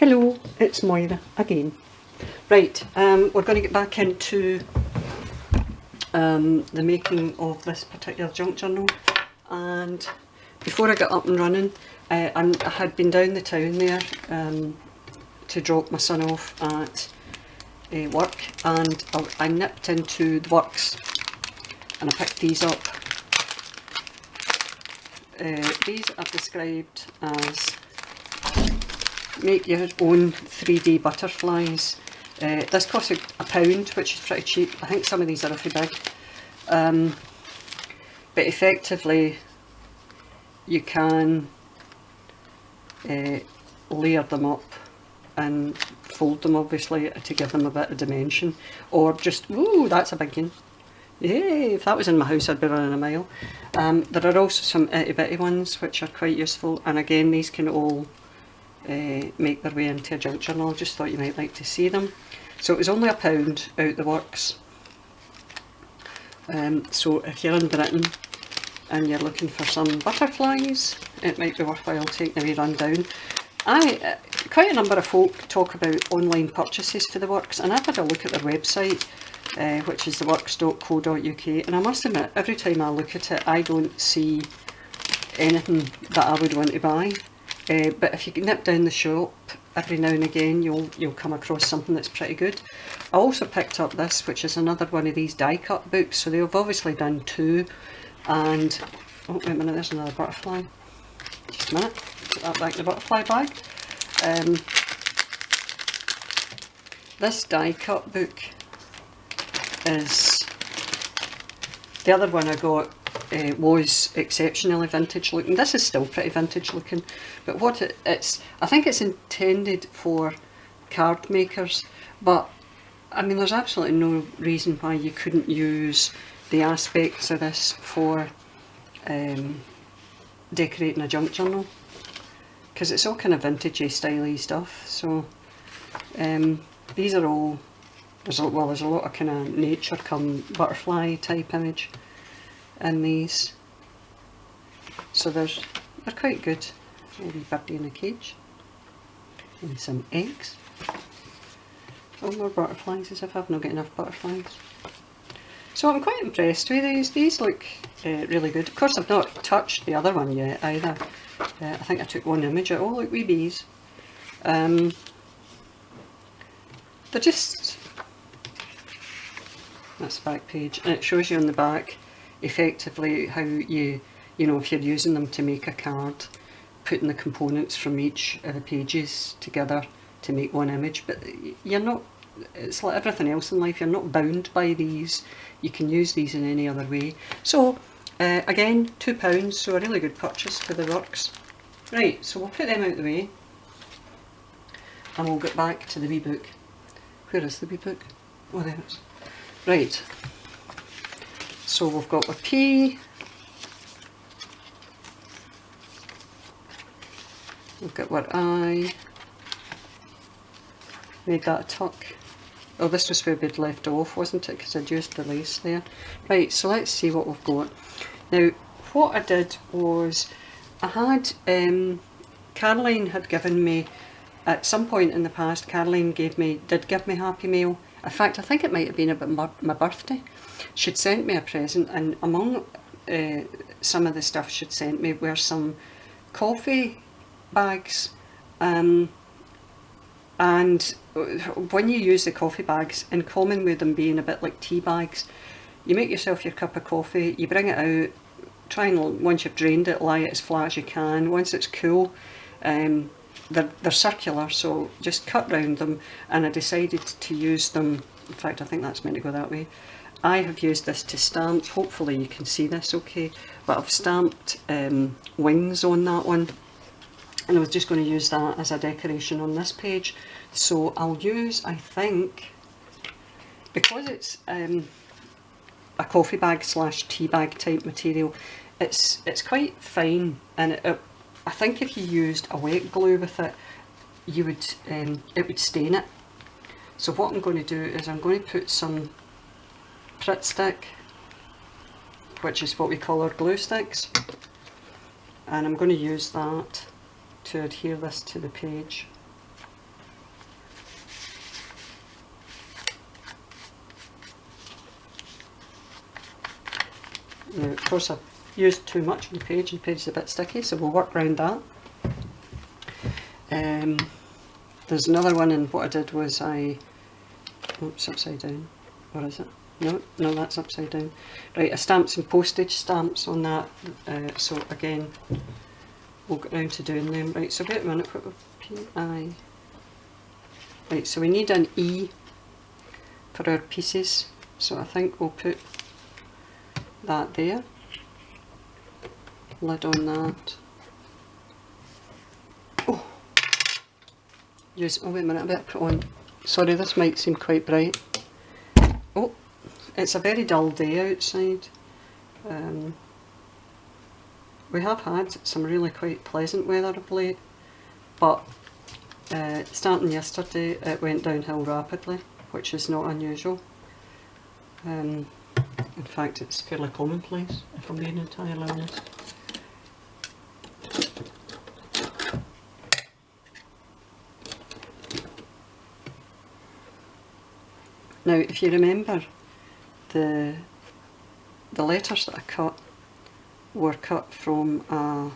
Hello, it's Moira again. Right, we're going to get back into the making of this particular junk journal, and before I got up and running, I had been down the town there to drop my son off at work, and I nipped into the works and I picked these up. These are described as make your own 3D butterflies. This costs £1, which is pretty cheap. I think some of these are a bit big. But effectively you can layer them up and fold them obviously to give them a bit of dimension, or just, ooh, that's a big one. Yay, if that was in my house I'd be running a mile. There are also some itty bitty ones which are quite useful, and again these can all make their way into a junk journal. I just thought you might like to see them. So it was only £1 out the works. So if you're in Britain and you're looking for some butterflies, it might be worthwhile taking a wee run down. Quite a number of folk talk about online purchases for the works, and I've had a look at their website, which is theworks.co.uk, and I must admit, every time I look at it I don't see anything that I would want to buy. But if you nip down the shop every now and again, you'll come across something that's pretty good. I also picked up this, which is another one of these die cut books, so they've obviously done two. And oh wait a minute, there's another butterfly. Just a minute, put that back in the butterfly bag. This die cut book is, the other one I got was exceptionally vintage looking. This is still pretty vintage looking, but what it's, I think it's intended for card makers, but I mean there's absolutely no reason why you couldn't use the aspects of this for decorating a junk journal, because it's all kind of vintagey styly stuff. So these are all, there's a lot of kind of nature come butterfly type image in these, so they're quite good. A wee birdie in a cage and some eggs. Oh, more butterflies, as if I've not got enough butterflies. So I'm quite impressed with these. These look really good. Of course I've not touched the other one yet either. I think I took one image of, oh look, wee bees. They're just, that's the back page, and it shows you on the back effectively how you know, if you're using them to make a card, putting the components from each of the pages together to make one image. But you're not, it's like everything else in life, you're not bound by these. You can use these in any other way. So again, £2, so a really good purchase for the works. Right, so we'll put them out of the way and we'll get back to the wee book. Where is the wee book? Oh, there it is. Right, so we've got a P, we've got our I, made that a tuck. Oh, this was where we'd left off, wasn't it, because I'd used the lace there. Right, so let's see what we've got. Now, what I did was, I had, Caroline had given me, at some point in the past, Caroline did give me Happy Mail. In fact, I think it might have been about my birthday. She'd sent me a present, and among some of the stuff she'd sent me were some coffee bags. And when you use the coffee bags, in common with them being a bit like tea bags, you make yourself your cup of coffee, you bring it out, try and, once you've drained it, lie it as flat as you can. Once it's cool, they're circular, so just cut round them, and I decided to use them, in fact I think that's meant to go that way. I have used this to stamp, hopefully you can see this okay, but I've stamped wings on that one, and I was just going to use that as a decoration on this page. So I'll use, I think, because it's a coffee bag slash tea bag type material, it's quite fine, and I think if you used a wet glue with it, you would it would stain it. So what I'm going to do is I'm going to put some Pritt stick, which is what we call our glue sticks, and I'm going to use that to adhere this to the page. Now of course I've used too much on the page and the page is a bit sticky, so we'll work around that. There's another one, and what I did was oops, upside down, or is it? No, that's upside down. Right, I stamped some postage stamps on that, so again, we'll get round to doing them. Right, so wait a minute, what P-I? Right, so we need an E for our pieces, so I think we'll put that there, lid on that. Oh, wait a minute, I better put on, sorry, this might seem quite bright. Oh, it's a very dull day outside. We have had some really quite pleasant weather of late, but starting yesterday it went downhill rapidly, which is not unusual. In fact, it's fairly commonplace, if I'm being entirely honest. Now, if you remember, the letters that I cut were cut from a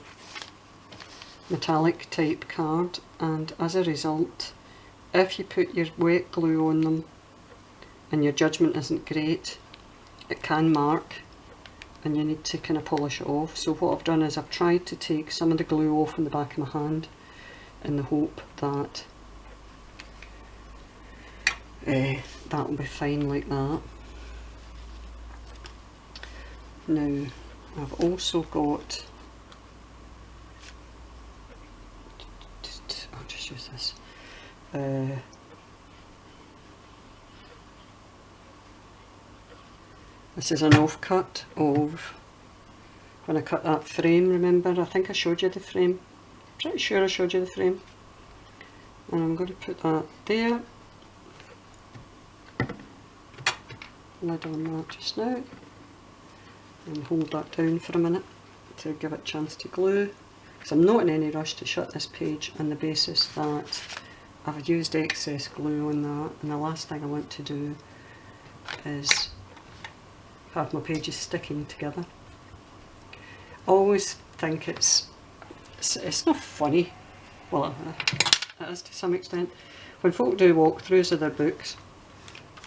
metallic type card, and as a result, if you put your wet glue on them and your judgment isn't great, it can mark and you need to kind of polish it off. So what I've done is I've tried to take some of the glue off on the back of my hand in the hope that that will be fine like that. Now I've also got, I'll just use this, this is an offcut of when I cut that frame, remember, I think I showed you the frame, pretty sure I showed you the frame, and I'm going to put that there, lid on that just now, and hold that down for a minute to give it a chance to glue, because I'm not in any rush to shut this page on the basis that I've used excess glue on that, and the last thing I want to do is have my pages sticking together. I always think it's not funny, well it is to some extent, when folk do walkthroughs of their books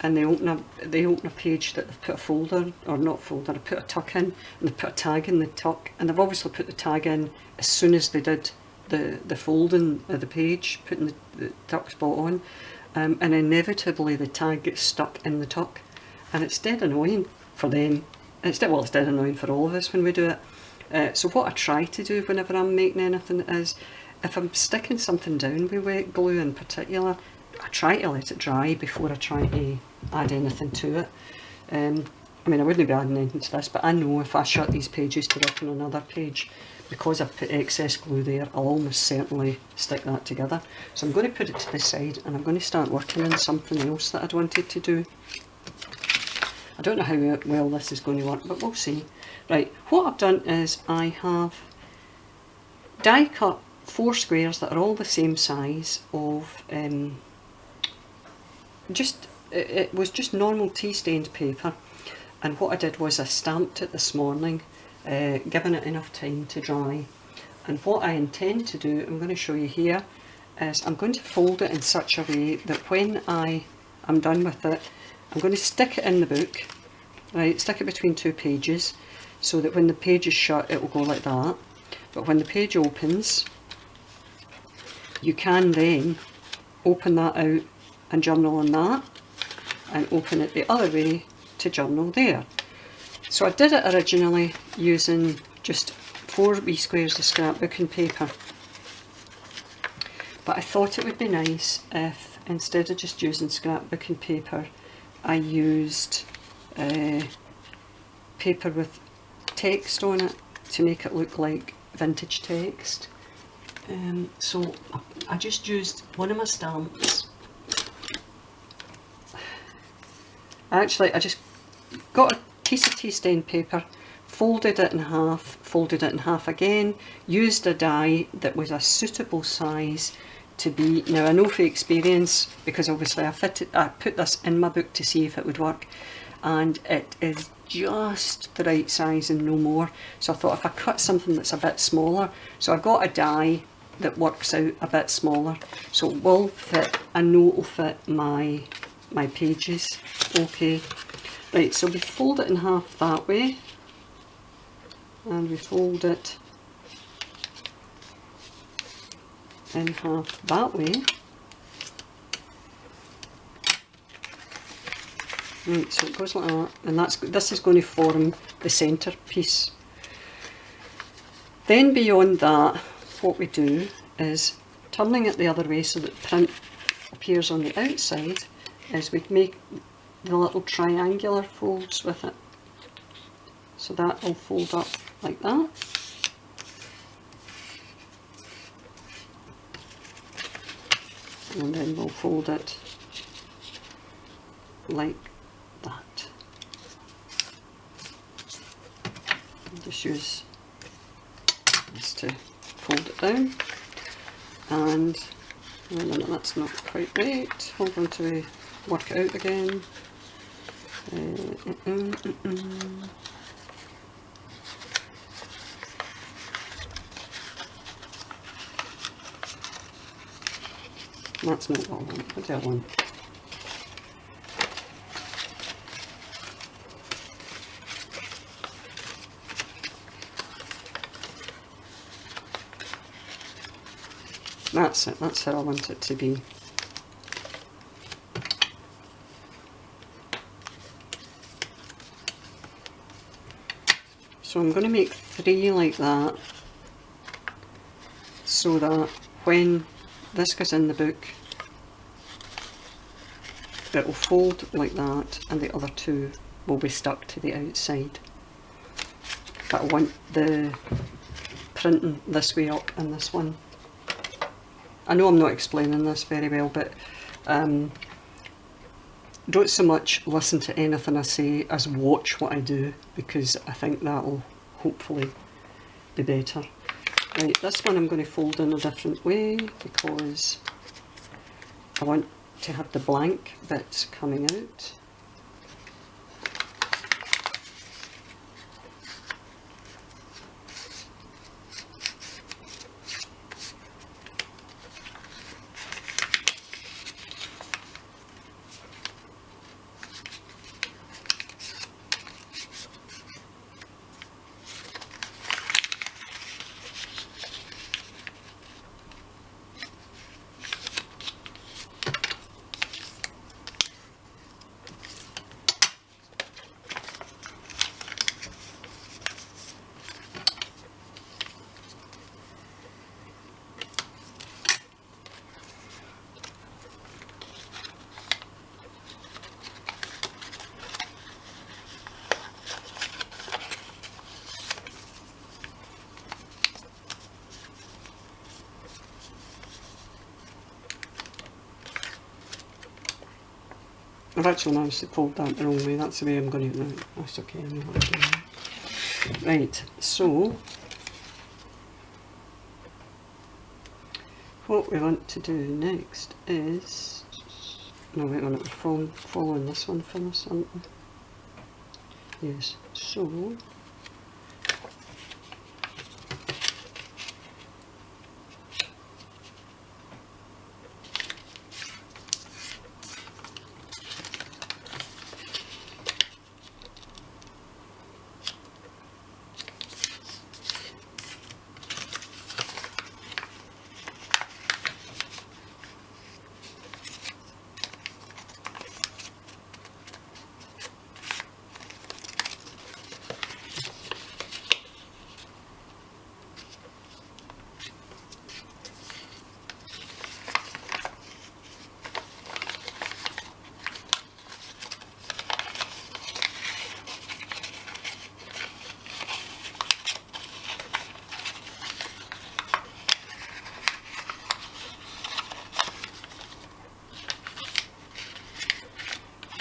and they open a page that they've put a folder, or not folder, they put a tuck in, and they put a tag in the tuck, and they've obviously put the tag in as soon as they did the folding of the page, putting the tuck spot on, and inevitably the tag gets stuck in the tuck, and it's dead annoying for them. It's dead annoying for all of us when we do it. So what I try to do whenever I'm making anything is, if I'm sticking something down with wet glue in particular, I try to let it dry before I try to add anything to it. I mean, I wouldn't be adding anything to this, but I know if I shut these pages to work on another page, because I've put excess glue there, I'll almost certainly stick that together. So I'm going to put it to the side, and I'm going to start working on something else that I'd wanted to do. I don't know how well this is going to work, but we'll see. Right, what I've done is I have die cut 4 squares that are all the same size of it was just normal tea stained paper, and what I did was I stamped it this morning, giving it enough time to dry. And what I intend to do, I'm going to show you here, is I'm going to fold it in such a way that when I am done with it, I'm going to stick it in the book, right, stick it between 2 pages, so that when the page is shut it will go like that, but when the page opens you can then open that out and journal on that, and open it the other way to journal there. So I did it originally using just 4 wee squares of scrapbooking paper, but I thought it would be nice if instead of just using scrapbooking paper I used paper with text on it to make it look like vintage text. So I just used one of my stamps. Actually, I just got a piece of tea stained paper, folded it in half again, used a die that was a suitable size to be, now I know for experience, because obviously I put this in my book to see if it would work, and it is just the right size and no more. So I thought if I cut something that's a bit smaller, so I got a die that works out a bit smaller, so it will fit, I know it will fit my pages. Okay, right, so we fold it in half that way, and we fold it in half that way. Right, so it goes like that, and this is going to form the centre piece. Then beyond that, what we do is, turning it the other way so that the print appears on the outside, is we make the little triangular folds with it. So that will fold up like that. And then we'll fold it like that. I'll just use this to fold it down. And oh, no, that's not quite right. Hold on till we work it out again. That's not what I want. What do I want? That's it, that's how I want it to be. So I'm going to make 3 like that, so that when this goes in the book, it will fold like that, and the other 2 will be stuck to the outside. But I want the printing this way up and this one. I know I'm not explaining this very well, but don't so much listen to anything I say as watch what I do, because I think that'll hopefully be better. Right, this one I'm going to fold in a different way because I want to have the blank bits coming out. I've actually managed to fold that the wrong way. That's the way I'm going to do it. That's okay, I know what I'm doing. Right, so what we want to do next is, no wait a minute, we're following this one first, aren't we? Yes, so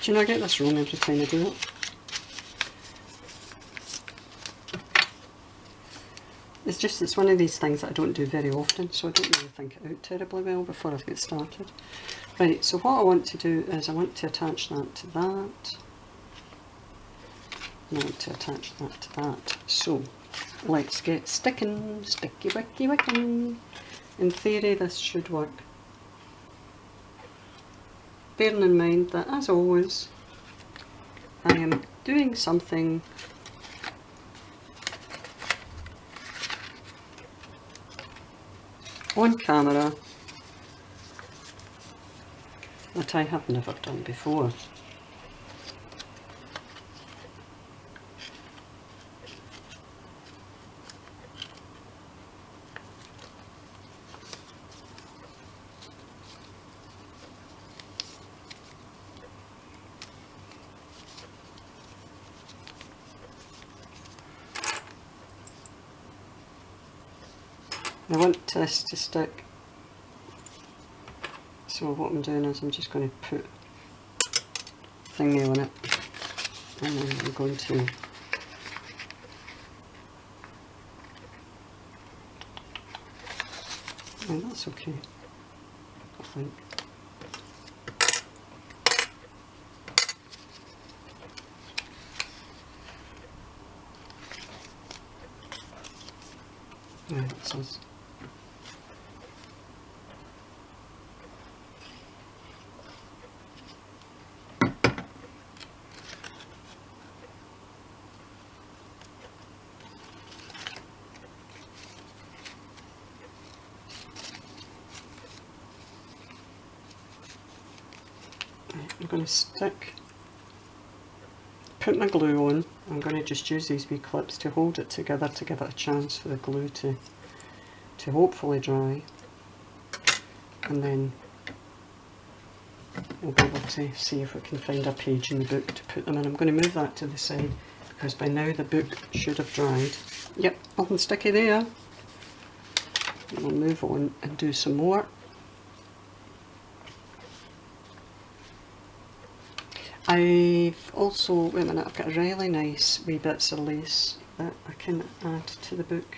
do you know, I get this wrong every time I do it. It's one of these things that I don't do very often, so I don't really think it out terribly well before I get started. Right, so what I want to do is I want to attach that to that. want to attach that to that. So let's get sticking, sticky wicky wicking. In theory this should work. Bearing in mind that, as always, I am doing something on camera that I have never done before. I want this to stick, so what I'm doing is I'm just going to put thingy on it, and then I'm going to that's okay, I think. Right, it says I'm going to put my glue on. I'm going to just use these wee clips to hold it together to give it a chance for the glue to hopefully dry, and then we'll be able to see if we can find a page in the book to put them in. I'm going to move that to the side because by now the book should have dried. Yep, nothing sticky there. And we'll move on and do some more. I've also, wait a minute, I've got really nice wee bits of lace that I can add to the book.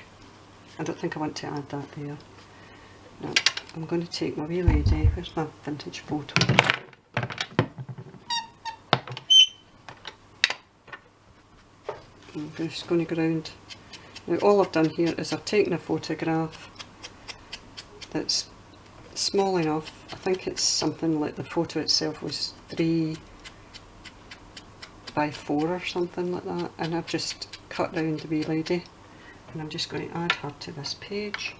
I don't think I want to add that there. No, I'm going to take my wee lady, where's my vintage photo? I'm just going to go around. Now all I've done here is I've taken a photograph that's small enough. I think it's something like the photo itself was 3 by 4 or something like that, and I've just cut round the wee lady, and I'm just going to add her to this page.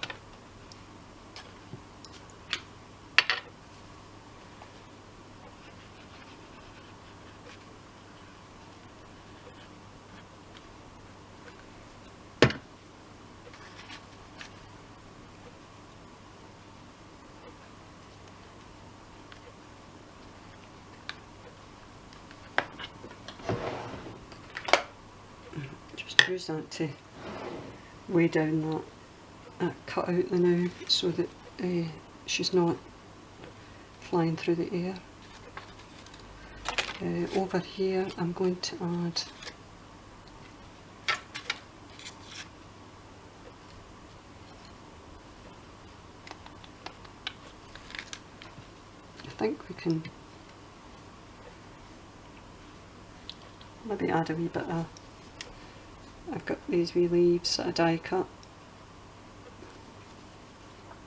Use that to weigh down that cut out the now, so that she's not flying through the air. Over here I'm going to add I think we can maybe add a wee bit of, I've got these wee leaves that I die cut,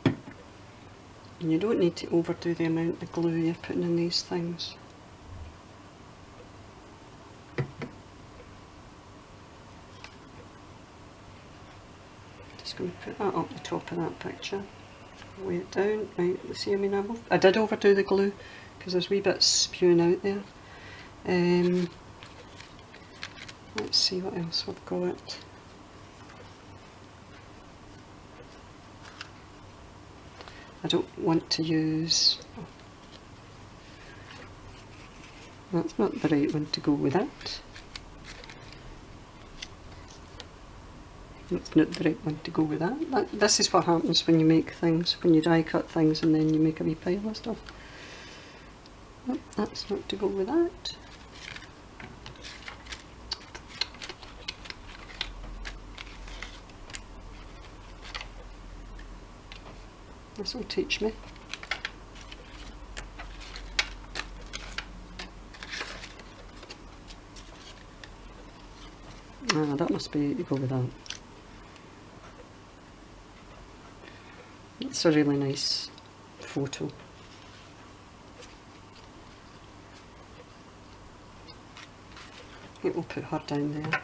and you don't need to overdo the amount of glue you're putting in these things. Just going to put that up the top of that picture, weigh it down. Right, see, I did overdo the glue because there's wee bits spewing out there. Let's see what else we've got. I don't want to use, that's not the right one to go with that. That's not the right one to go with that. This is what happens when you make things, when you die cut things and then you make a wee pile of stuff. Nope, that's not to go with that. This will teach me. that must be, go with that. It's a really nice photo. I think we'll put her down there.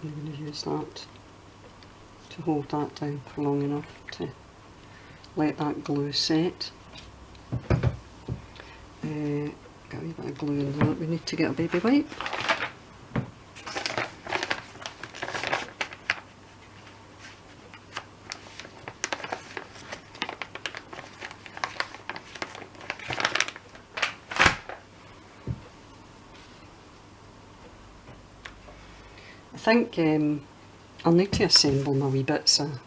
I'm going to use that to hold that down for long enough to let that glue set. Got a wee bit of glue in that. We need to get a baby wipe. I think I'll need to assemble my wee bits of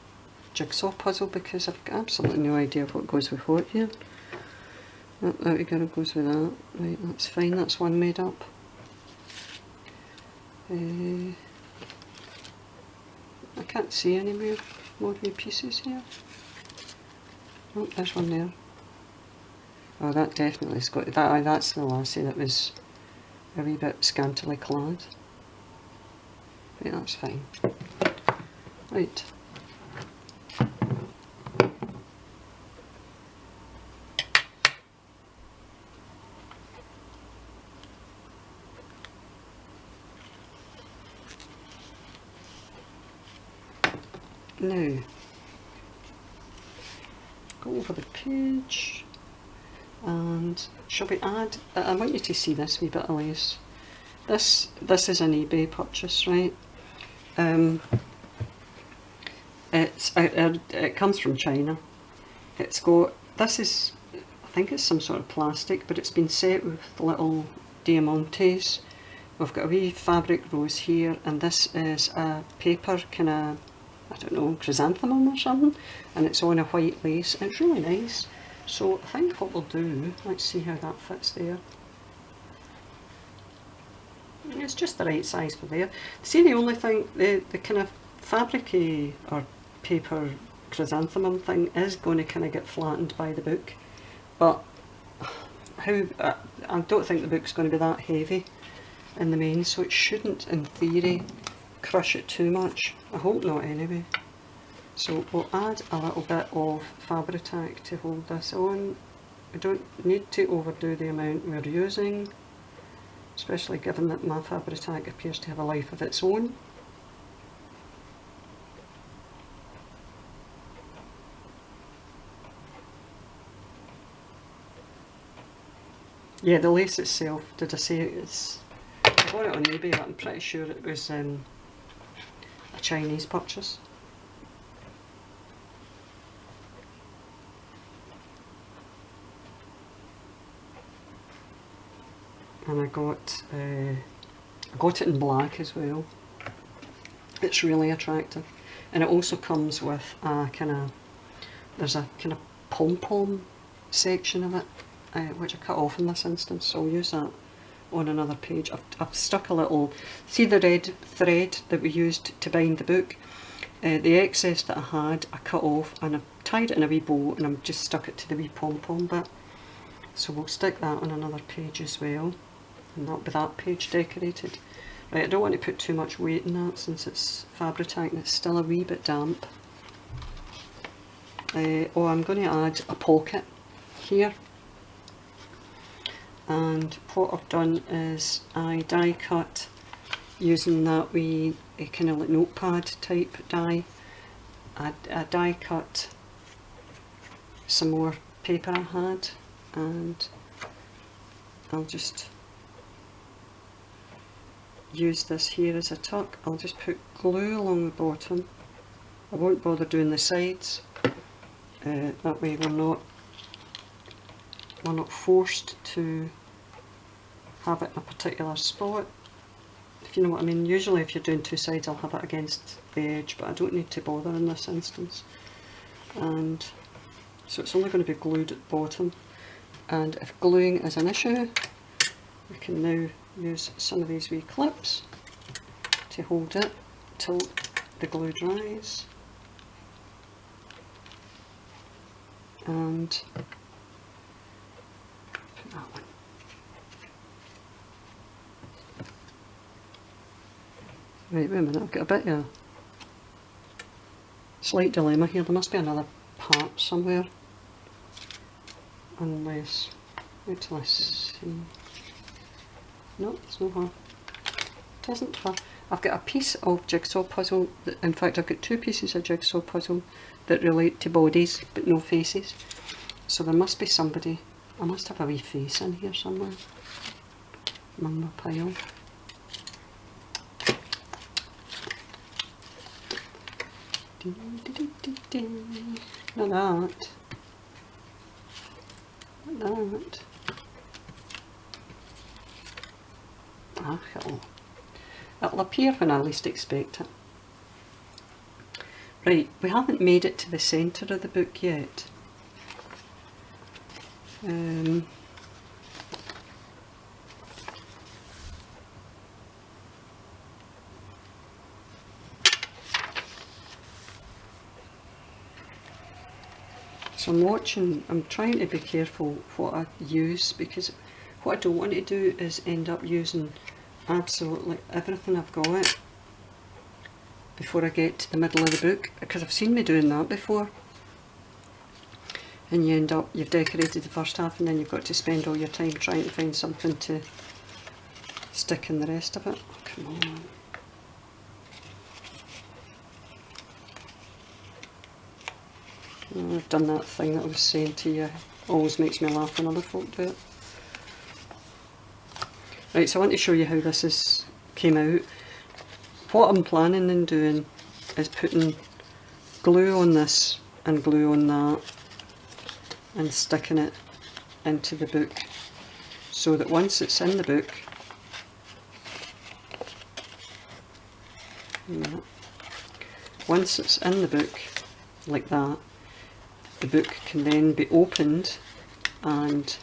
jigsaw puzzle because I've got absolutely no idea what goes with what here. That again goes with that. Right, that's fine, that's one made up. I can't see any more wee pieces here. Oh, there's one there. Oh, that definitely's got that. That's the lassie that was a wee bit scantily clad. Right, that's fine. Right. Now, go over the page, and shall we add, I want you to see this wee bit of lace. This is an eBay purchase, right? It comes from China. It's got, this is, I think it's some sort of plastic, but it's been set with little diamantes. We've got a wee fabric rose here, and this is a paper kind of, I don't know, chrysanthemum or something, and it's on a white lace. It's really nice. So I think what we'll do, let's see how that fits there. It's just the right size for there. See, the only thing, the kind of fabricy or paper chrysanthemum thing is going to kind of get flattened by the book, but I don't think the book's going to be that heavy in the main, so it shouldn't, in theory, crush it too much. I hope not anyway. So we'll add a little bit of Fabri-Tac to hold this on. We don't need to overdo the amount we're using, especially given that my Fabri-Tac appears to have a life of its own. Yeah, the lace itself, did I say it's, I got it on eBay, but I'm pretty sure it was a Chinese purchase. And I got it in black as well. It's really attractive, and it also comes with a kind of, there's a kind of pom-pom section of it, which I cut off in this instance, so I'll use that on another page. I've stuck a little, see the red thread that we used to bind the book? The excess that I had, I cut off and I tied it in a wee bow, and I've just stuck it to the wee pom-pom bit. So we'll stick that on another page as well, and that'll be that page decorated. Right, I don't want to put too much weight in that since it's Fabri-Tac and it's still a wee bit damp. Oh, I'm going to add a pocket here. And what I've done is I die cut using that wee kind of like notepad type die. I die cut some more paper I had, and I'll just use this here as a tuck, I'll just put glue along the bottom. I won't bother doing the sides. That way we're not forced to have it in a particular spot, if you know what I mean. Usually if you're doing two sides I'll have it against the edge, but I don't need to bother in this instance. And so it's only going to be glued at the bottom, and if gluing is an issue we can now use some of these wee clips to hold it till the glue dries. And put that one. Right, wait a minute, I've got a bit of a slight dilemma here. There must be another part somewhere. Unless, wait till I see. No, it's not her. It isn't her. I've got a piece of jigsaw puzzle, in fact I've got two pieces of jigsaw puzzle that relate to bodies but no faces. So there must be somebody, I must have a wee face in here somewhere among my pile. Not that. Not that. Ah, it'll appear when I least expect it. Right, we haven't made it to the centre of the book yet. So I'm trying to be careful what I use, because what I don't want to do is end up using absolutely everything I've got before I get to the middle of the book, because I've seen me doing that before, and you end up, you've decorated the first half and then you've got to spend all your time trying to find something to stick in the rest of it. Oh, come on. Oh, I've done that thing that I was saying to you, always makes me laugh when other folk do it. Right, so I want to show you how this came out. What I'm planning on doing is putting glue on this and glue on that and sticking it into the book, so that once it's in the book, once it's in the book like that, the book can then be opened and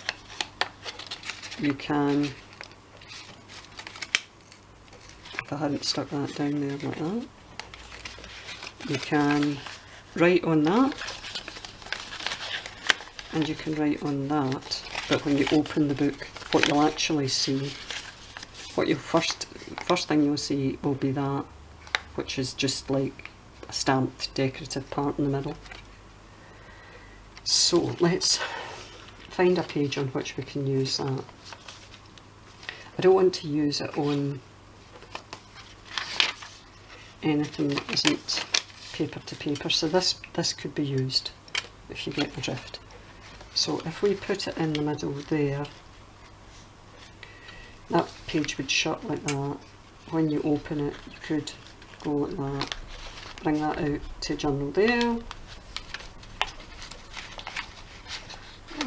you can, if I hadn't stuck that down there like that, you can write on that and you can write on that, but when you open the book, what you'll actually see, what you first thing you'll see will be that, which is just like a stamped decorative part in the middle. So let's find a page on which we can use that. I don't want to use it on anything that isn't paper to paper, so this could be used, if you get the drift. So if we put it in the middle there, that page would shut like that. When you open it, you could go like that, bring that out to journal there,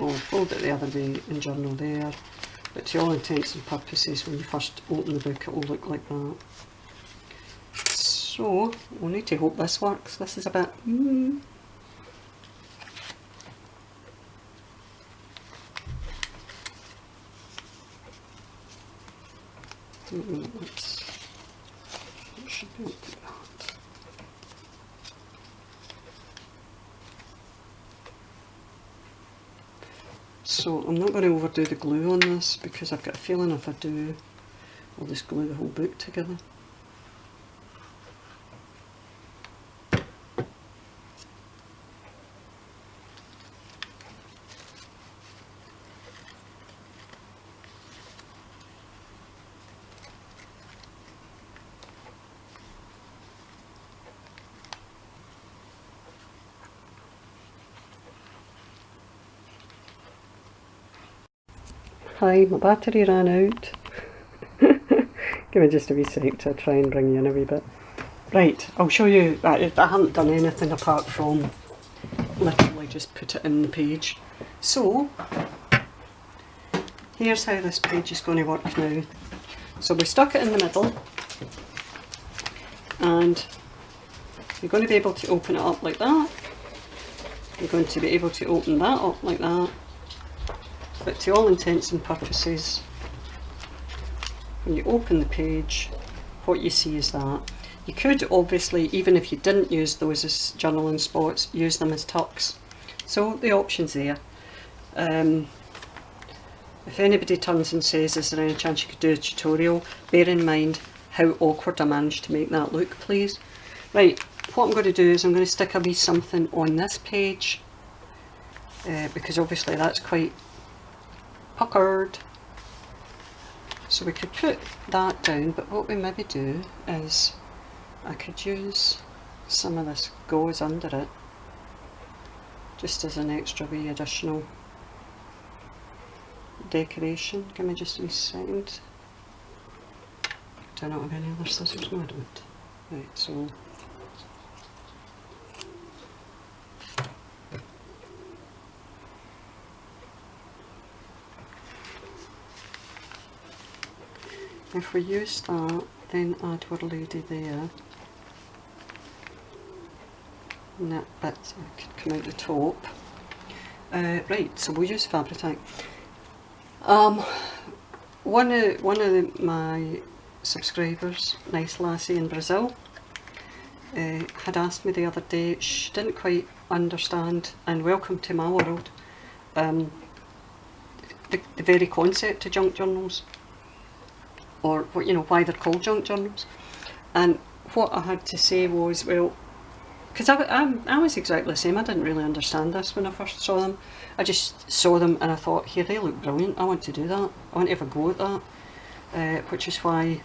or fold it the other way and journal there, but to all intents and purposes when you first open the book it will look like that. So we'll need to hope this works. This is a bit let's, it should be able to do that. So I'm not going to overdo the glue on this, because I've got a feeling if I do, I'll just glue the whole book together. Hi, my battery ran out. Give Give me just a wee sec to try and bring you in a wee bit. Right, I'll show you. I haven't done anything apart from literally just put it in the page. So, here's how this page is going to work now. So we stuck it in the middle, and you're going to be able to open it up like that. You're going to be able to open that up like that. But to all intents and purposes, when you open the page, what you see is that. You could obviously, even if you didn't use those as journaling spots, use them as tucks. So the option's there. If anybody turns and says, is there any chance you could do a tutorial, bear in mind how awkward I managed to make that look, please. Right, what I'm going to do is I'm going to stick a wee something on this page, because obviously that's quite puckered. So we could put that down, but what we maybe do is I could use some of this gauze under it, just as an extra wee additional decoration. Give me just a wee second. Do I not have any other scissors? No, I don't. Right, so if we use that, then add our lady there, and that bit could come out the top. Right, so we'll use Fabri-Tac. One of my subscribers, nice lassie in Brazil, had asked me the other day, she didn't quite understand, and welcome to my world, the very concept of junk journals, or what, you know, why they're called junk journals. And what I had to say was, well, because I was exactly the same. I didn't really understand this when I first saw them. I just saw them and I thought, here, they look brilliant, I want to do that, I want to have a go at that, which is why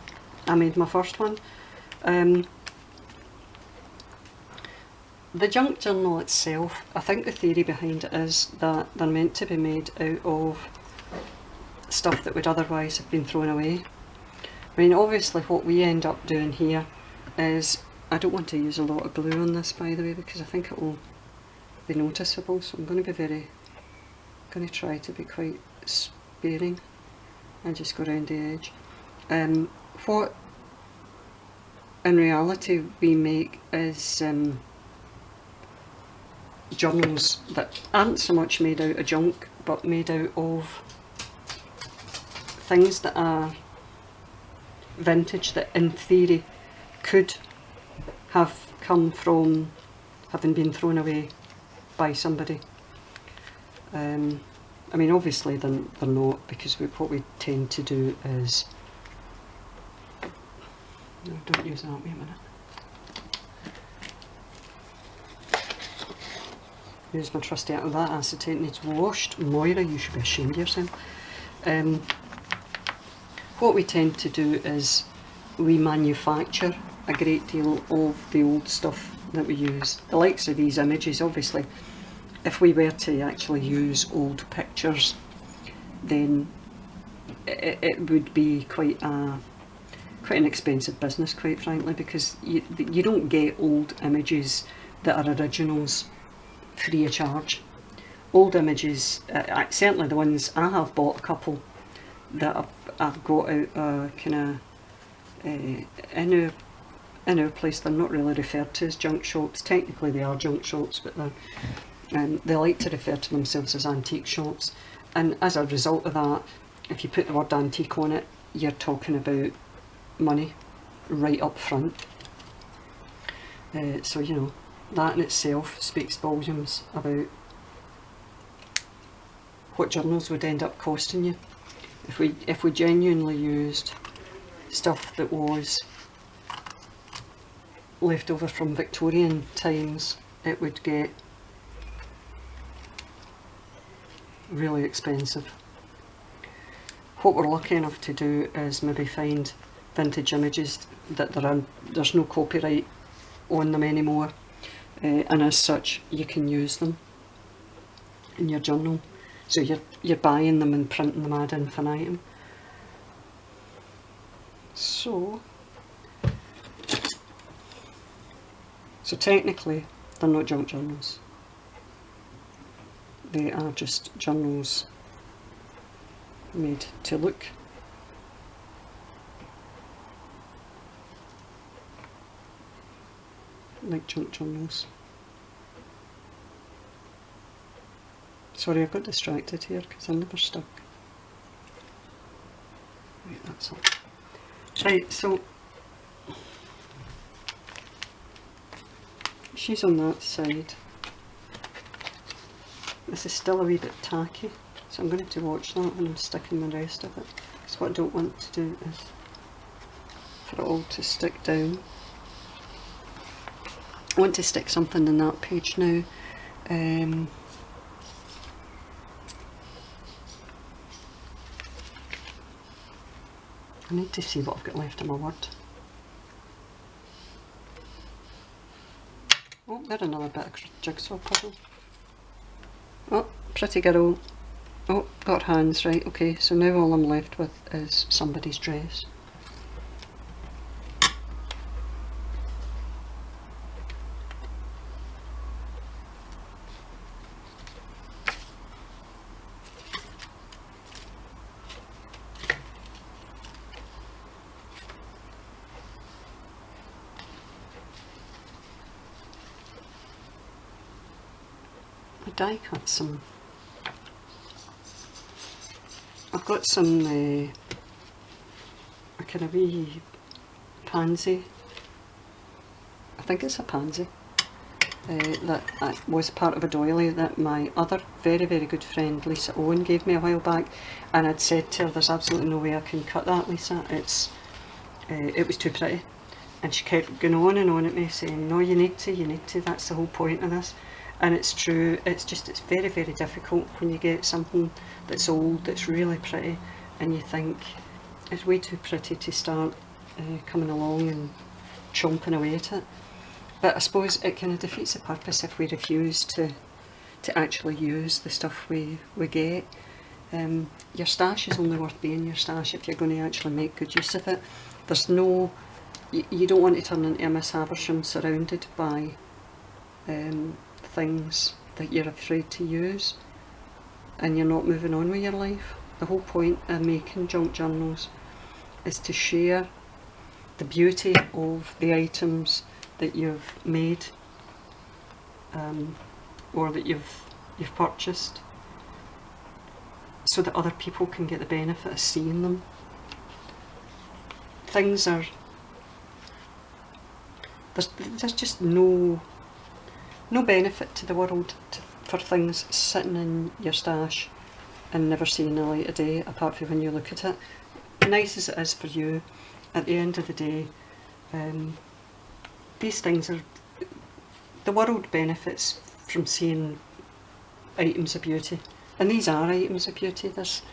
I made my first one. The junk journal itself, I think the theory behind it is that they're meant to be made out of stuff that would otherwise have been thrown away. I mean, obviously what we end up doing here is, I don't want to use a lot of glue on this, by the way, because I think it will be noticeable, so I'm going to be going to try to be quite sparing and just go around the edge. What in reality we make is journals that aren't so much made out of junk, but made out of things that are vintage, that in theory could have come from having been thrown away by somebody. I mean, obviously they're not, because what we tend to do is, no, don't use that, wait a minute. Use my trusty, that acetate needs washed. Moira, you should be ashamed of yourself. What we tend to do is we manufacture a great deal of the old stuff that we use. The likes of these images, obviously, if we were to actually use old pictures, then it would be quite an expensive business, quite frankly, because you don't get old images that are originals free of charge. Old images, certainly the ones I have bought, a couple that I've got out kind of in our place, they're not really referred to as junk shops. Technically they are junk shops, but they like to refer to themselves as antique shops, and as a result of that, if you put the word antique on it, you're talking about money right up front. So you know, that in itself speaks volumes about what journals would end up costing you. If we genuinely used stuff that was left over from Victorian times, it would get really expensive. What we're lucky enough to do is maybe find vintage images that there's no copyright on them anymore, and as such you can use them in your journal. So you're buying them and printing them ad infinitum. So So technically they're not junk journals. They are just journals made to look like junk journals. Sorry, I got distracted here because I'm never stuck. Right, that's all. Right, so she's on that side. This is still a wee bit tacky, so I'm going to have to watch that when I'm sticking the rest of it. Because what I don't want to do is for it all to stick down. I want to stick something in that page now. I need to see what I've got left of my word. Oh, there's another bit of jigsaw puzzle. Oh, pretty girl. Oh, got hands, right, okay, so now all I'm left with is somebody's dress. Die cut some. I've got some a kind of wee pansy. I think it's a pansy that was part of a doily that my other very good friend Lisa Owen gave me a while back, and I'd said to her, there's absolutely no way I can cut that, Lisa, it was too pretty, and she kept going on at me saying, no, you need to, that's the whole point of this. And it's true, it's very difficult when you get something that's old, that's really pretty, and you think it's way too pretty to start coming along and chomping away at it. But I suppose it kind of defeats the purpose if we refuse to actually use the stuff we get. Your stash is only worth being your stash if you're going to actually make good use of it. There's no, you don't want to turn into a Miss Havisham surrounded by things that you're afraid to use and you're not moving on with your life. The whole point of making junk journals is to share the beauty of the items that you've made or that you've purchased, so that other people can get the benefit of seeing them. Things are, there's just no benefit to the world for things sitting in your stash and never seeing the light of day, apart from when you look at it. Nice as it is for you, at the end of the day, these things are, the world benefits from seeing items of beauty, and these are items of beauty. There's,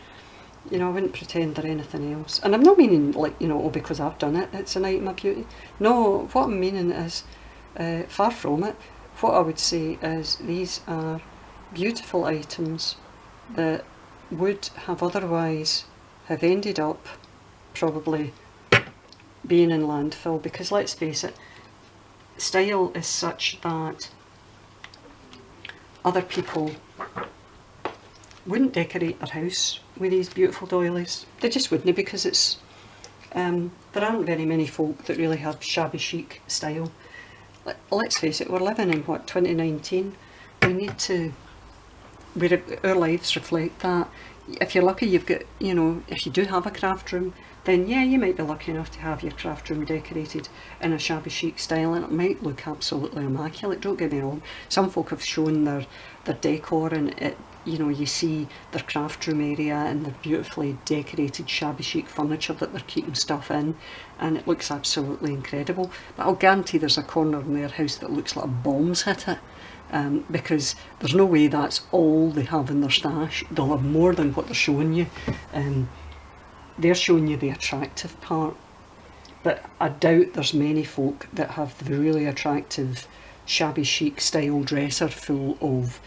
you know, I wouldn't pretend they're anything else, and I'm not meaning like, you know, oh, because I've done it, it's an item of beauty. No, what I'm meaning is far from it. What I would say is these are beautiful items that would have otherwise have ended up probably being in landfill, because let's face it, style is such that other people wouldn't decorate their house with these beautiful doilies. They just wouldn't, because it's there aren't very many folk that really have shabby chic style. Let's face it, we're living in what, 2019? We need to, our lives reflect that. If you're lucky, you've got, you know, if you do have a craft room, then yeah, you might be lucky enough to have your craft room decorated in a shabby chic style, and it might look absolutely immaculate, don't get me wrong. Some folk have shown their decor, and it, you know, you see their craft room area and their beautifully decorated shabby chic furniture that they're keeping stuff in, and it looks absolutely incredible. But I'll guarantee there's a corner in their house that looks like a bomb's hit it, because there's no way that's all they have in their stash. They'll have more than what they're showing you. They're showing you the attractive part, but I doubt there's many folk that have the really attractive shabby chic style dresser full of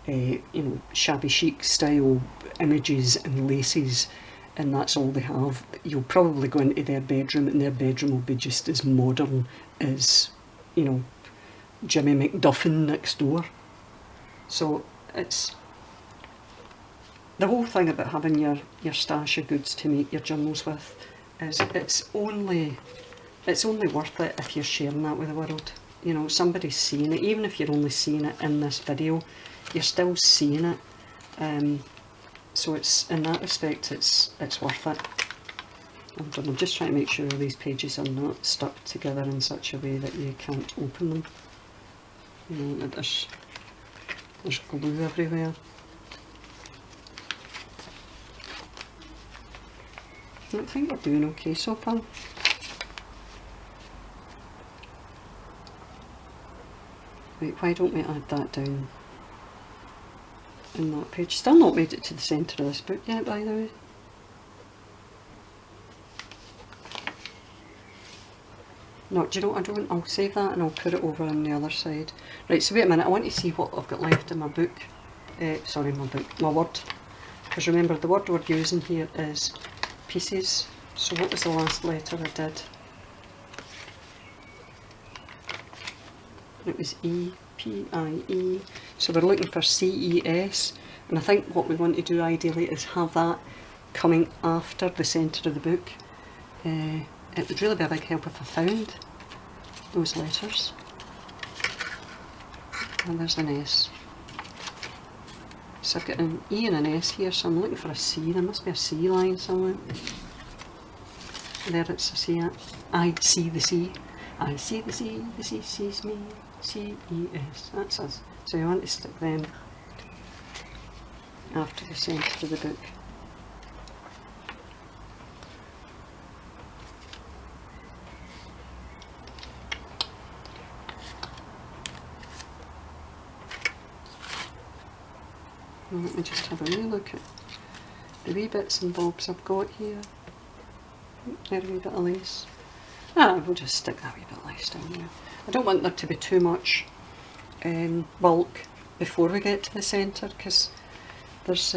you know, shabby chic style images and laces and that's all they have. You'll probably go into their bedroom and their bedroom will be just as modern as, you know, Jimmy McDuffin next door. So it's the whole thing about having your stash of goods to make your journals with is it's only worth it if you're sharing that with the world. You know, somebody's seeing it, even if you're only seeing it in this video, you're still seeing it. So it's, in that respect, it's worth it. I'm just trying to make sure these pages are not stuck together in such a way that you can't open them. You know, there's glue everywhere. I think we're doing okay so far. Right, why don't we add that down in that page? Still not made it to the centre of this book yet, by the way. No, do you know what I don't? I'll save that and I'll put it over on the other side. Right, so wait a minute, I want to see what I've got left in my book. Sorry, my word. Because remember, the word we're using here is pieces. So what was the last letter I did? It was E, P, I, E. So we're looking for C, E, S. And I think what we want to do ideally is have that coming after the centre of the book. It would really be a big help if I found those letters. And there's an S. So I've got an E and an S here, so I'm looking for a C. There must be a C line somewhere. There it's a C. I see the C. I see the C sees me. C, E, S. That's us. So you want to stick them after the centre of the book. Well, let me just have a wee look at the wee bits and bobs I've got here. There, a wee bit of lace. We'll just stick that wee bit of lace down there. I don't want there to be too much bulk before we get to the centre, because there's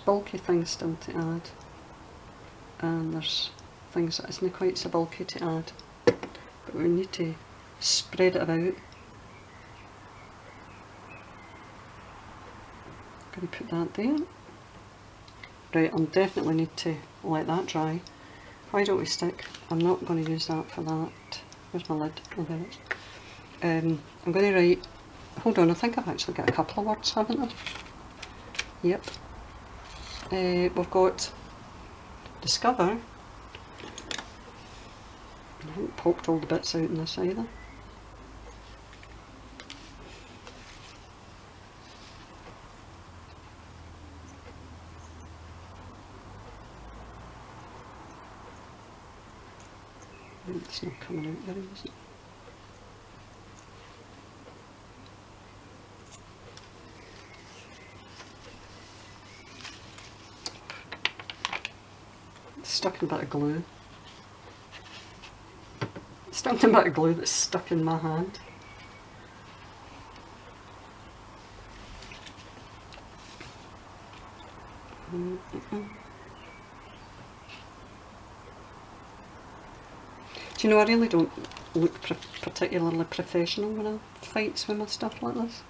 bulky things still to add, and there's things that isn't quite so bulky to add, but we need to spread it about. Going to put that there. Right, I'll definitely need to let that dry. Why don't we stick? I'm not going to use that for that. Where's my lid? Oh, there it is. I'm going to write. Hold on, I think I've actually got a couple of words, haven't I? Yep. We've got discover. I haven't popped all the bits out in this either. It's not coming out very easy. It's stuck in a bit of glue. It's stuck in a bit of glue that's stuck in my hand. Do you know, I really don't look particularly professional when I fight with my stuff like this.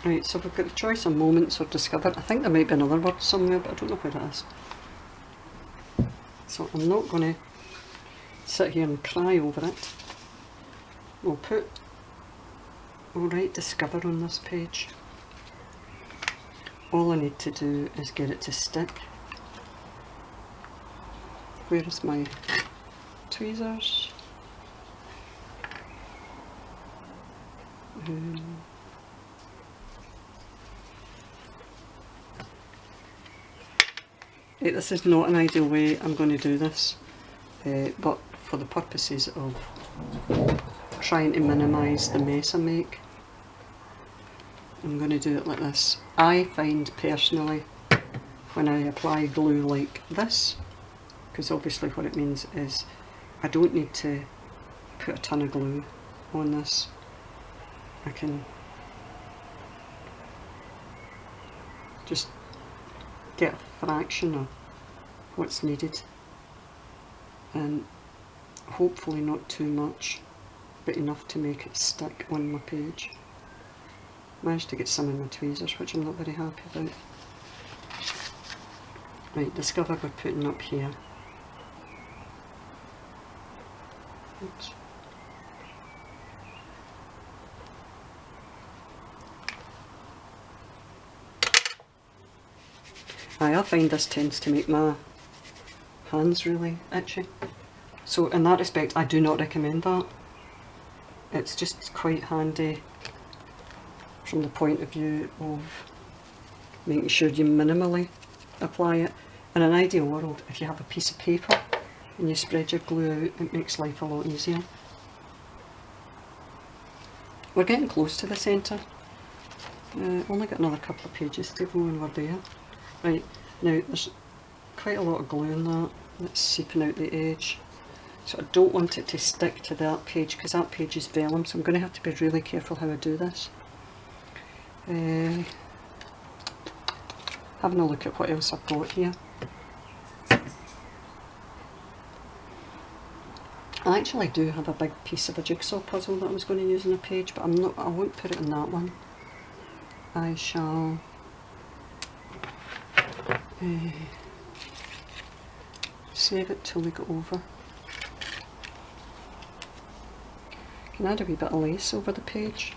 Right, so we've got a choice of moments or discovered. I think there might be another word somewhere, but I don't know where it is. So I'm not going to sit here and cry over it. we'll write discover on this page. All I need to do is get it to stick. Where is my tweezers? This is not an ideal way I'm going to do this, but for the purposes of trying to minimise the mess I make, I'm going to do it like this. I find personally when I apply glue like this, because obviously what it means is I don't need to put a ton of glue on this. I can just get a fraction of what's needed, and hopefully not too much, but enough to make it stick on my page. Managed to get some in my tweezers, which I'm not very happy about. Right, discover we're putting up here. Oops. I find this tends to make my hands really itchy. So in that respect I do not recommend that. It's just quite handy from the point of view of making sure you minimally apply it. In an ideal world, if you have a piece of paper and you spread your glue out, it makes life a lot easier. We're getting close to the centre. Only got another couple of pages to go and we're there. Right, now there's quite a lot of glue in that, that's seeping out the edge. So I don't want it to stick to that page because that page is vellum, so I'm going to have to be really careful how I do this. Having a look at what else I've got here. I actually do have a big piece of a jigsaw puzzle that I was going to use on a page, but I won't put it in that one. I shall save it till we go over. Can add a wee bit of lace over the page.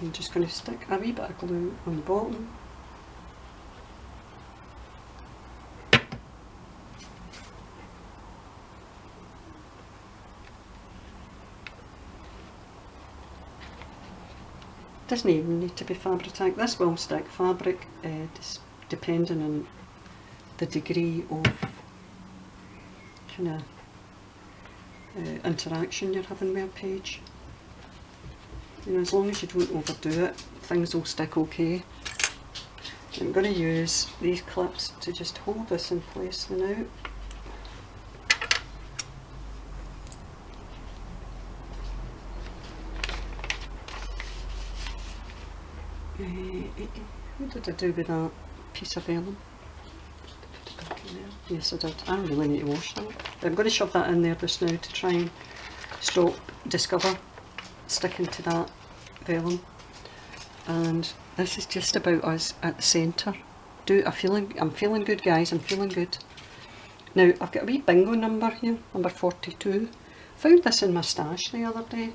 I'm just going to stick a wee bit of glue on the bottom. Doesn't even need to be fabric tack. This will stick. Fabric, depending on the degree of kind of interaction you're having with a page. You know, as long as you don't overdo it, things will stick okay. I'm going to use these clips to just hold this in place for now. What did I do with that piece of vellum? Put it back in there. Yes, I did. I really need to wash that. I'm going to shove that in there just now to try and stop Discover sticking to that vellum. And this is just about us at the centre. I'm feeling good, guys. I'm feeling good. Now I've got a wee bingo number here, number 42. Found this in my stash the other day.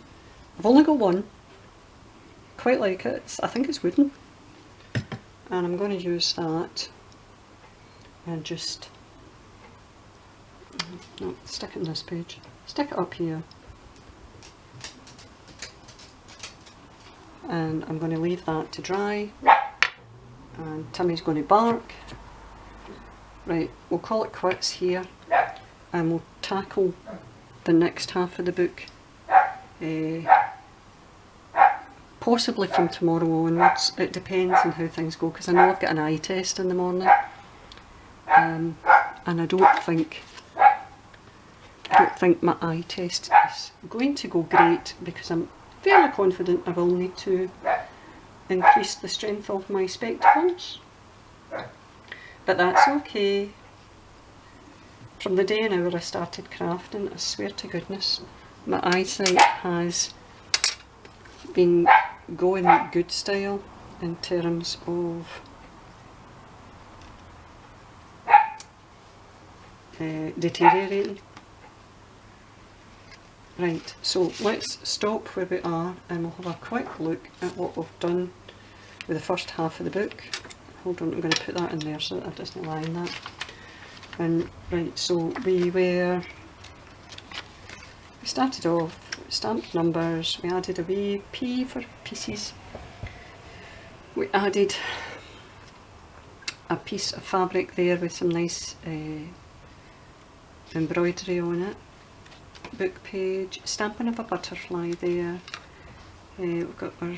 I've only got one. Quite like it. I think it's wooden. And I'm going to use that and just no, stick it on this page. Stick it up here. And I'm going to leave that to dry. And Timmy's going to bark. Right, we'll call it quits here. And we'll tackle the next half of the book. Possibly from tomorrow onwards. It depends on how things go, because I know I've got an eye test in the morning, and I don't think my eye test is going to go great, because I'm fairly confident I will need to increase the strength of my spectacles, but that's okay. From the day an hour I started crafting, I swear to goodness, my eyesight has been going good style in terms of deteriorating. Right, so let's stop where we are and we'll have a quick look at what we've done with the first half of the book. Hold on, I'm going to put that in there so that it doesn't lie in that. And right, so we started off, stamped numbers, we added a wee P for pieces, we added a piece of fabric there with some nice embroidery on it, book page, stamping of a butterfly there, we've got our,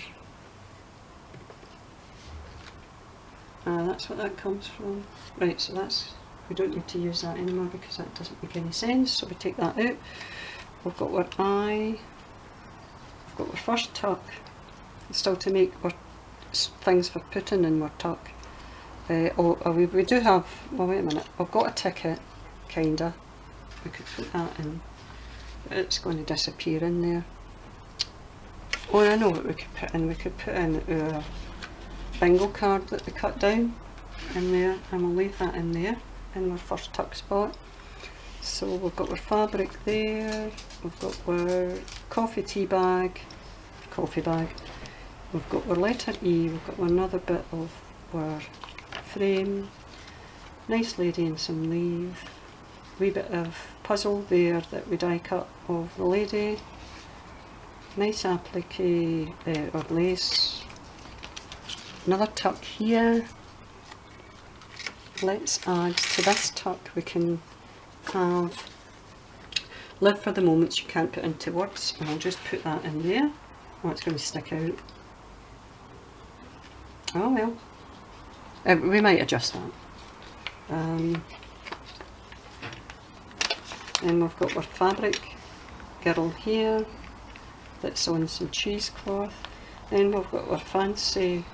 that's what that comes from. Right, so that's, we don't need to use that anymore because that doesn't make any sense, so we take that out. We've got our eye, we've got our first tuck, still to make our things for putting in our tuck. We do have, well wait a minute, we've got a ticket, kinda, we could put that in, but it's going to disappear in there. Oh, I know what we could put in our bingo card that we cut down in there, and we'll leave that in there in our first tuck spot. So we've got our fabric there, we've got our coffee bag, we've got our letter E, we've got another bit of our frame, nice lady and some leaves, wee bit of puzzle there that we die cut of the lady, nice applique or lace, another tuck here. Let's add to this tuck, we can have live for the moments you can't put into words, and I'll just put that in there. Oh, it's going to stick out. Oh well, we might adjust that. And we've got our fabric girdle here that's on some cheesecloth. Then we've got our fancy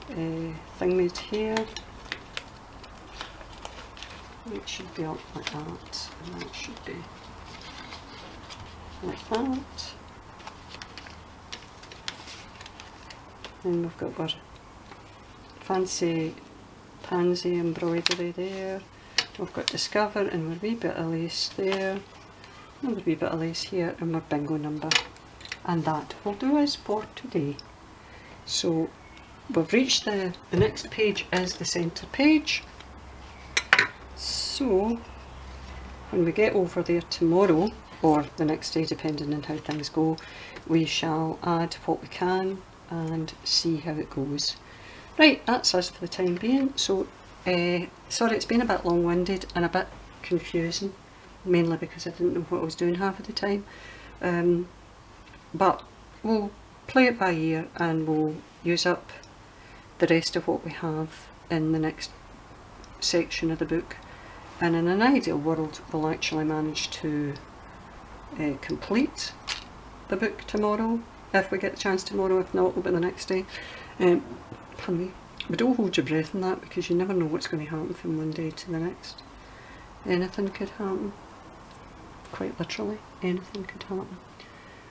thing made here. It should be up like that, and that should be like that. Then we've got our fancy pansy embroidery there. We've got Discover and our wee bit of lace there, another wee bit of lace here, and our bingo number. And that will do us for today. So we've reached the next page is the centre page. So when we get over there tomorrow, or the next day depending on how things go, we shall add what we can and see how it goes. Right, that's us for the time being. So sorry it's been a bit long-winded and a bit confusing, mainly because I didn't know what I was doing half of the time, but we'll play it by ear and we'll use up the rest of what we have in the next section of the book, and in an ideal world we'll actually manage to complete the book tomorrow, if we get the chance tomorrow. If not, it'll be the next day. Pardon me. But don't hold your breath in that, because you never know what's going to happen from one day to the next. Anything could happen. Quite literally, anything could happen.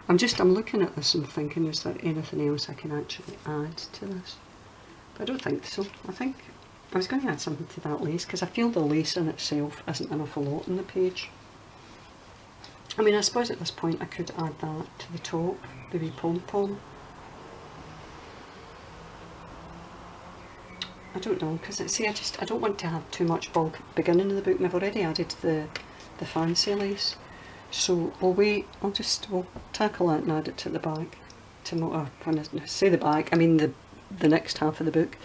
I'm looking at this and thinking, is there anything else I can actually add to this? But I don't think so. I think I was going to add something to that lace, because I feel the lace in itself isn't an awful lot on the page. I mean, I suppose at this point I could add that to the top, the wee pom-pom. I don't know, because see, I don't want to have too much bulk at the beginning of the book, and I've already added the fancy lace. So we'll wait, we'll tackle that and add it to the back tomorrow. When I say the back, I mean the next half of the book.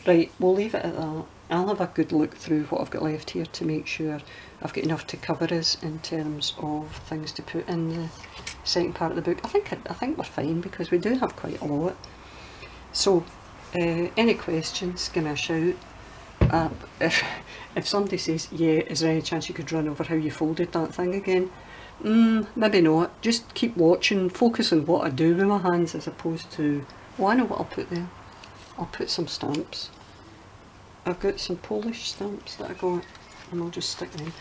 Right, we'll leave it at that. I'll have a good look through what I've got left here to make sure I've got enough to cover us in terms of things to put in the second part of the book. I think we're fine, because we do have quite a lot. So any questions, give me a shout. If somebody says, yeah, is there any chance you could run over how you folded that thing again? Maybe not. Just keep watching, focus on what I do with my hands as opposed to, oh, I know what I'll put there. I'll put some stamps. I've got some Polish stamps that I got, and I'll just stick them in.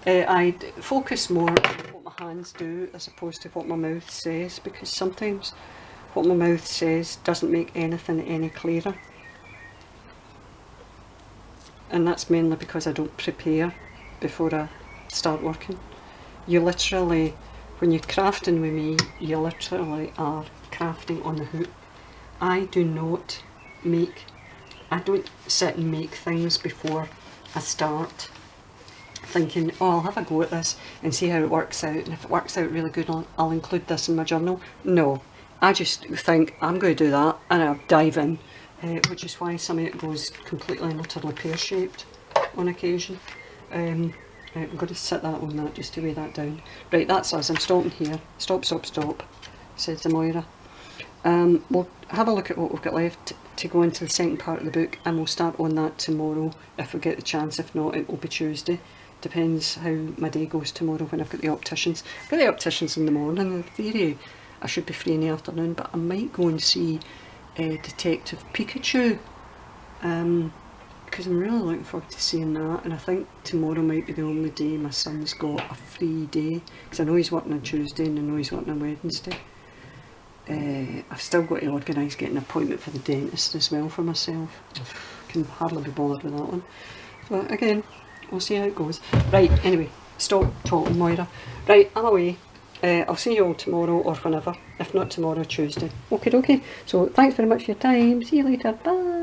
I focus more on what my hands do as opposed to what my mouth says, because sometimes what my mouth says doesn't make anything any clearer. And that's mainly because I don't prepare before I start working. You literally, when you're crafting with me, you literally are crafting on the hoop. I don't sit and make things before I start thinking, oh, I'll have a go at this and see how it works out, and if it works out really good, I'll include this in my journal. No, I just think I'm going to do that and I'll dive in, which is why some of it goes completely and utterly pear-shaped on occasion. I'm going to set that on that just to weigh that down. Right, that's us. I'm stopping here. Stop, stop, stop, says the Moira. We'll have a look at what we've got left to go into the second part of the book, and we'll start on that tomorrow if we get the chance. If not, it will be Tuesday. Depends how my day goes tomorrow when I've got the opticians. I've got the opticians in the morning. In theory, I should be free in the afternoon, but I might go and see Detective Pikachu, because I'm really looking forward to seeing that, and I think tomorrow might be the only day my son's got a free day, because I know he's working on Tuesday and I know he's working on Wednesday. I've still got to organise getting an appointment for the dentist as well for myself. Can hardly be bothered with that one. But again, we'll see how it goes. Right, anyway, stop talking, Moira. Right, I'm away. I'll see you all tomorrow or whenever. If not tomorrow, Tuesday. Okay, okay. So thanks very much for your time. See you later. Bye.